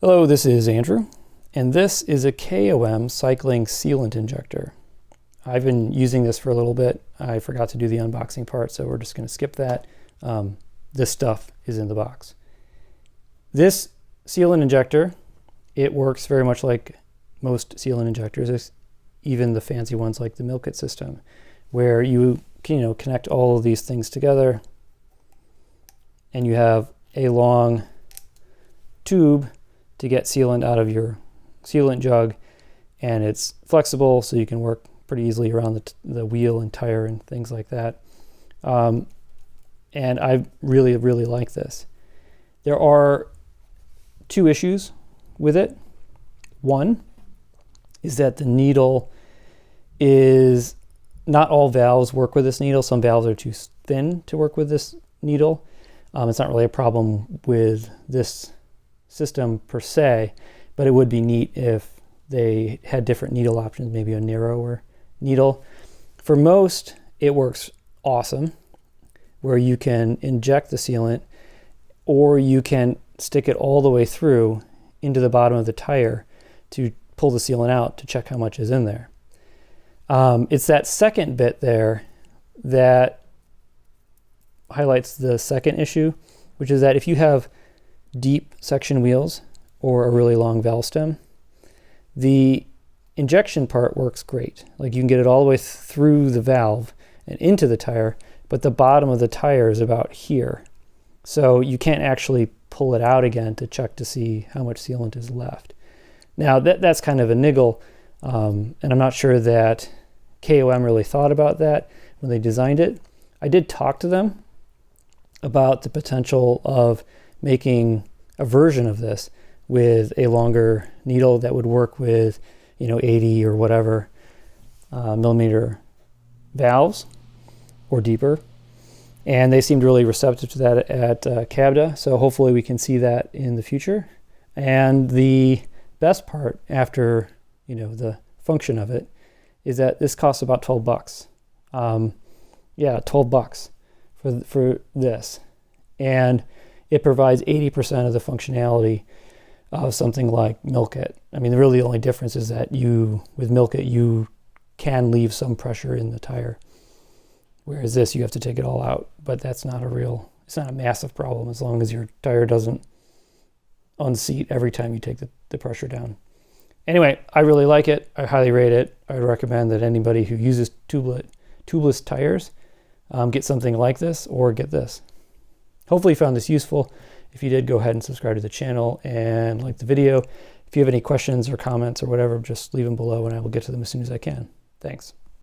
Hello, this is Andrew, and this is a KOM cycling sealant injector. I've been using this for a little bit. I forgot to do the unboxing part, so we're just going to skip that. This stuff is in the box. This sealant injector, it works very much like most sealant injectors, even the fancy ones like the Milk It system, where you can, connect all of these things together, and you have a long tube to get sealant out of your sealant jug, and it's flexible so you can work pretty easily around the wheel and tire and things like that. And I really like this. There are two issues with it. One is that the needle is, not all valves work with this needle. Some valves are too thin to work with this needle. It's not really a problem with this system per se, but it would be neat if they had different needle options, maybe a narrower needle. For most, it works awesome, where you can inject the sealant, or you can stick it all the way through into the bottom of the tire to pull the sealant out to check how much is in there. It's that second bit there that highlights the second issue, which is that if you have deep section wheels or a really long valve stem, the injection part works great. Like, you can get it all the way through the valve and into the tire, but the bottom of the tire is about here. So you can't actually pull it out again to check to see how much sealant is left. Now that's kind of a niggle, and I'm not sure that KOM really thought about that when they designed it. I did talk to them about the potential of making a version of this with a longer needle that would work with 80 or whatever millimeter valves or deeper, and they seemed really receptive to that at CABDA, so hopefully we can see that in the future. And the best part, after the function of it, is that this costs about $12. Yeah, $12 for this, and it provides 80% of the functionality of something like Milk It. I mean, really the only difference is that with Milk It, you can leave some pressure in the tire, whereas this, you have to take it all out. But that's not it's not a massive problem as long as your tire doesn't unseat every time you take the pressure down. Anyway, I really like it. I highly rate it. I would recommend that anybody who uses tubeless tires get something like this, or get this. Hopefully you found this useful. If you did, go ahead and subscribe to the channel and like the video. If you have any questions or comments or whatever, just leave them below and I will get to them as soon as I can. Thanks.